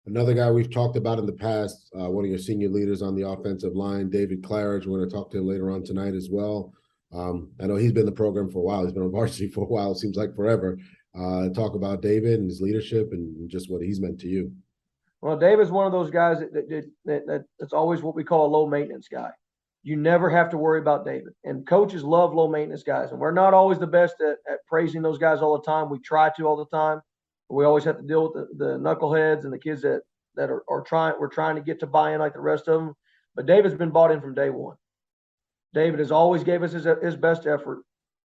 Another guy we've talked about in the past, one of your senior leaders on the offensive line, David Claridge. We're going to talk to him later on tonight as well. I know he's been in the program for a while. He's been on varsity for a while. It seems like forever. Talk about David and his leadership and just what he's meant to you. Well, David's one of those guys that's always what we call a low maintenance guy. You never have to worry about David. And coaches love low maintenance guys. And we're not always the best at praising those guys all the time. We try to all the time. But we always have to deal with the knuckleheads and the kids that are trying to get to buy in like the rest of them. But David's been bought in from day one. David has always gave us his best effort.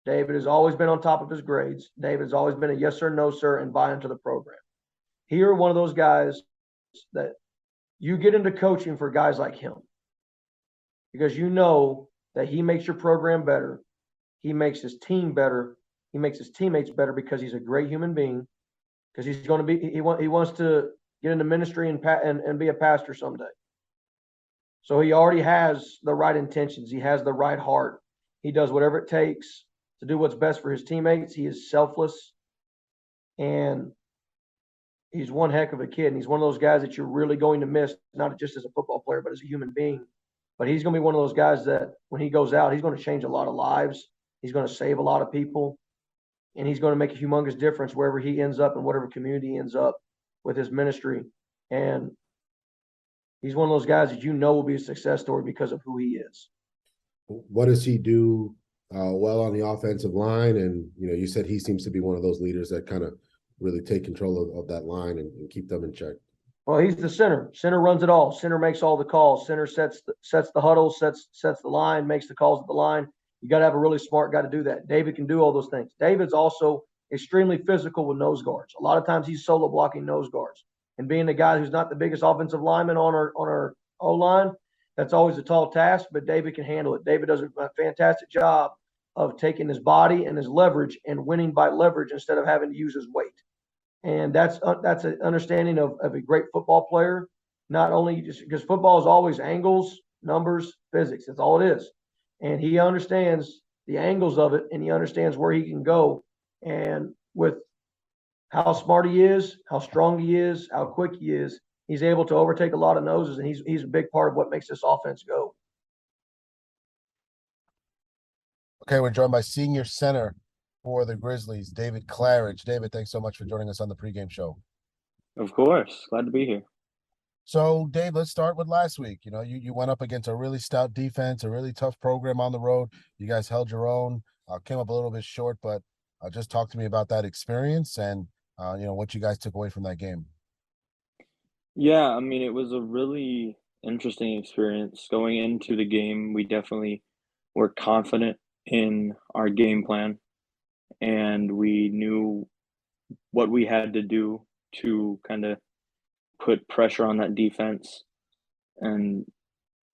David has always been on top of his grades. David has always been a yes sir, no sir, and buy into the program. Here, one of those guys that you get into coaching for guys like him because you know that he makes your program better. He makes his team better. He makes his teammates better because he's a great human being. Because he's going to be, he wants to get into ministry and be a pastor someday. So he already has the right intentions. He has the right heart. He does whatever it takes to do what's best for his teammates. He is selfless, and he's one heck of a kid. And he's one of those guys that you're really going to miss, not just as a football player, but as a human being. But he's going to be one of those guys that when he goes out, he's going to change a lot of lives. He's going to save a lot of people. And he's going to make a humongous difference wherever he ends up and whatever community he ends up with his ministry. And he's one of those guys that you know will be a success story because of who he is. What does he do well on the offensive line? And, you said he seems to be one of those leaders that kind of really take control of that line and keep them in check. Well, he's the center. Center runs it all. Center makes all the calls. Center sets the huddle, sets the line, makes the calls at the line. You got to have a really smart guy to do that. David can do all those things. David's also extremely physical with nose guards. A lot of times he's solo blocking nose guards. And being a guy who's not the biggest offensive lineman on our O-line, that's always a tall task, but David can handle it. David does a fantastic job of taking his body and his leverage and winning by leverage instead of having to use his weight. And that's an understanding of a great football player, not only just because football is always angles, numbers, physics. That's all it is. And he understands the angles of it, and he understands where he can go. And with how smart he is, how strong he is, how quick he is, he's able to overtake a lot of noses, and he's a big part of what makes this offense go. Okay, we're joined by senior center for the Grizzlies, David Claridge. David, thanks so much for joining us on the pregame show. Of course. Glad to be here. So, Dave, let's start with last week. You went up against a really stout defense, a really tough program on the road. You guys held your own, came up a little bit short, but just talk to me about that experience and, what you guys took away from that game. Yeah, I mean, it was a really interesting experience. Going into the game, we definitely were confident in our game plan, and we knew what we had to do to kind of put pressure on that defense. And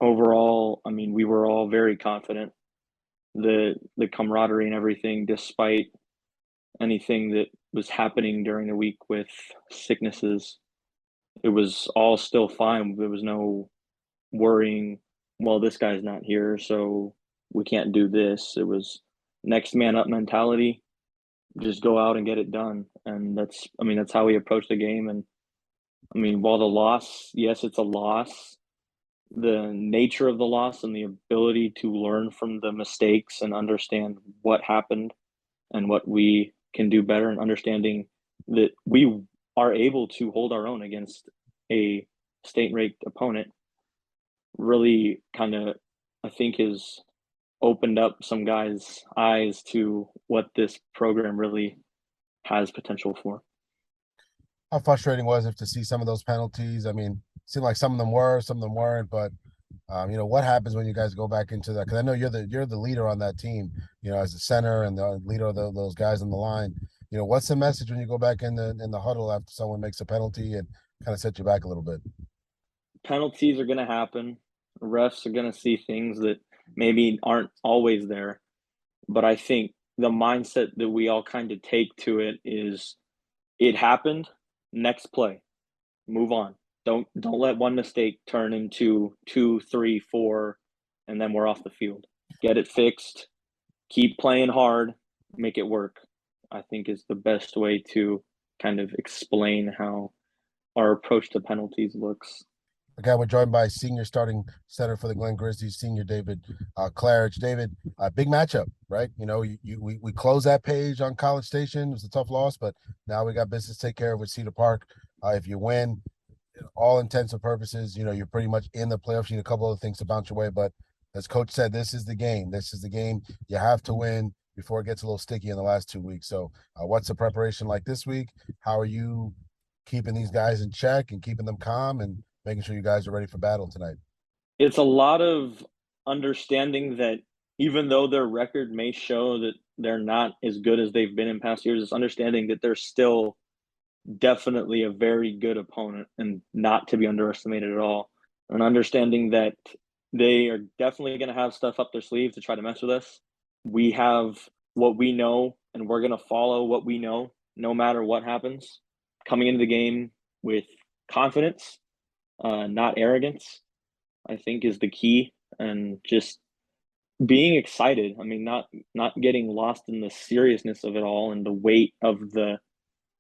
overall, I mean, we were all very confident. The camaraderie and everything, despite anything that was happening during the week with sicknesses, it was all still fine. There was no worrying, well, this guy's not here, so we can't do this. It was next man up mentality. Just go out and get it done. And that's how we approached the game. And I mean, while the loss, yes, it's a loss, the nature of the loss and the ability to learn from the mistakes and understand what happened and what we can do better, and understanding that we are able to hold our own against a state-ranked opponent really kind of, I think, has opened up some guys' eyes to what this program really has potential for. How frustrating was it to see some of those penalties? I mean, it seemed like some of them were, some of them weren't, but what happens when you guys go back into that? Because I know you're the leader on that team, as the center and the leader of those guys on the line. What's the message when you go back in the huddle after someone makes a penalty and kind of set you back a little bit? Penalties are going to happen. Refs are going to see things that maybe aren't always there. But I think the mindset that we all kind of take to it is, it happened, next play, move on. Don't let one mistake turn into 2, 3, 4, and then we're off the field. Get it fixed, keep playing hard, make it work, I think is the best way to kind of explain how our approach to penalties looks. Again, we're joined by senior starting center for the Glen Grizzlies, senior David Claridge. David, big matchup, right? You know, we closed that page on College Station. It was a tough loss, but now we got business to take care of with Cedar Park. If you win, all intents and purposes, you know, you're pretty much in the playoffs. You need a couple other things to bounce your way, but as Coach said, this is the game. This is the game you have to win before it gets a little sticky in the last 2 weeks. So, what's the preparation like this week? How are you keeping these guys in check and keeping them calm and making sure you guys are ready for battle tonight? It's a lot of understanding that even though their record may show that they're not as good as they've been in past years, it's understanding that they're still definitely a very good opponent and not to be underestimated at all. And understanding that they are definitely going to have stuff up their sleeve to try to mess with us. We have what we know, and we're going to follow what we know no matter what happens. Coming into the game with confidence, not arrogance, I think is the key, and just being excited. I mean, not getting lost in the seriousness of it all and the weight of the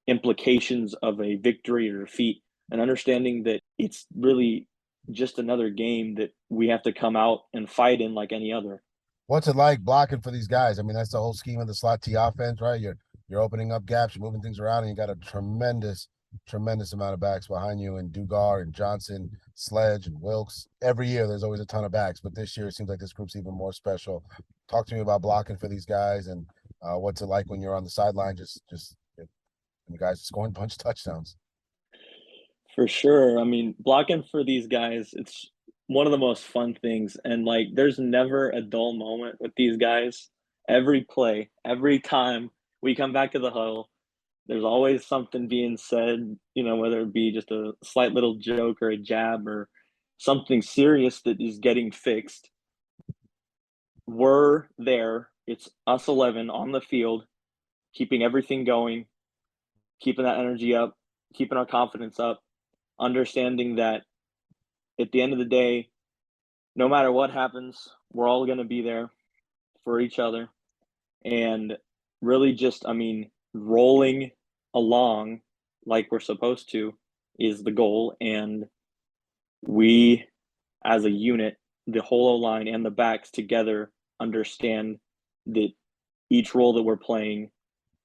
implications of a victory or defeat, and understanding that it's really just another game that we have to come out and fight in like any other. What's it like blocking for these guys? I mean, that's the whole scheme of the slot T offense, right? You're opening up gaps, you're moving things around, and you got a tremendous amount of backs behind you, and Dugar and Johnson, Sledge and Wilkes. Every year there's always a ton of backs, but this year it seems like this group's even more special. Talk to me about blocking for these guys, and what's it like when you're on the sideline, just you guys are scoring a bunch of touchdowns. For sure. I mean, blocking for these guys, it's one of the most fun things. And like, there's never a dull moment with these guys. Every play, every time we come back to the huddle, there's always something being said, you know, whether it be just a slight little joke or a jab or something serious that is getting fixed. We're there. It's us 11 on the field, keeping everything going, keeping that energy up, keeping our confidence up, understanding that at the end of the day, no matter what happens, we're all going to be there for each other. And really just, I mean, rolling along like we're supposed to is the goal. And we, as a unit, the whole O-line and the backs together, understand that each role that we're playing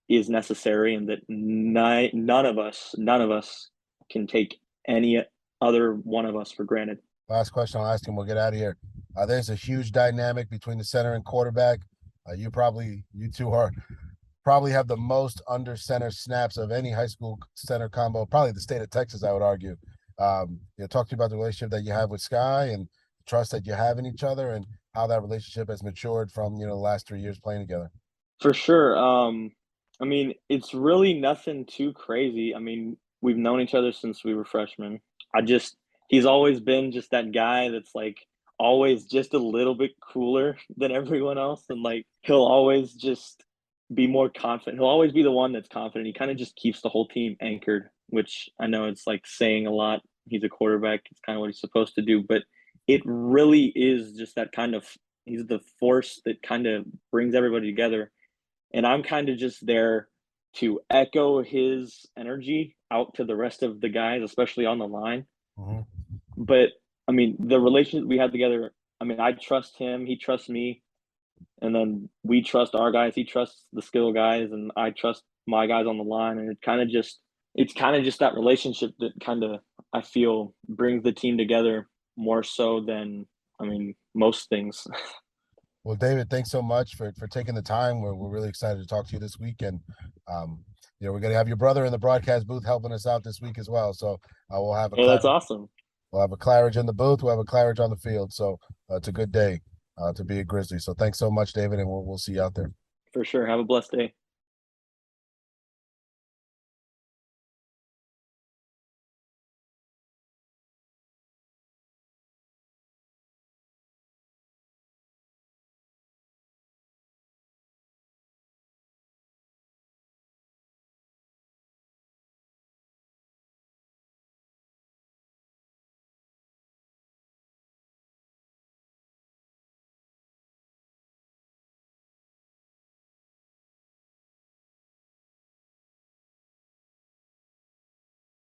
is necessary, and that none of us can take any other one of us for granted. Last question I'll ask him, we'll get out of here. There's a huge dynamic between the center and quarterback. You two are probably have the most under center snaps of any high school center combo, probably the state of Texas, I would argue. Talk to you about the relationship that you have with Sky and the trust that you have in each other, and how that relationship has matured from, the last 3 years playing together. For sure. I mean, it's really nothing too crazy. I mean, we've known each other since we were freshmen. He's always been just that guy that's like always just a little bit cooler than everyone else. And like, he'll always just be more confident. He'll always be the one that's confident. He kind of just keeps the whole team anchored, which I know it's like saying a lot. He's a quarterback. It's kind of what he's supposed to do, but it really is just that kind of, he's the force that kind of brings everybody together. And I'm kind of just there to echo his energy out to the rest of the guys, especially on the line. Mm-hmm. But I mean, the relationship we have together, I mean, I trust him, he trusts me, and then we trust our guys, he trusts the skill guys, and I trust my guys on the line. And it's kind of just that relationship that kind of, I feel, brings the team together more so than, I mean, most things. Well, David, thanks so much for taking the time. We're really excited to talk to you this week, and we're going to have your brother in the broadcast booth helping us out this week as well. So we'll have a that's awesome. We'll have a Claridge in the booth. We'll have a Claridge on the field. So it's a good day to be a Grizzly. So thanks so much, David, and we'll see you out there. For sure. Have a blessed day.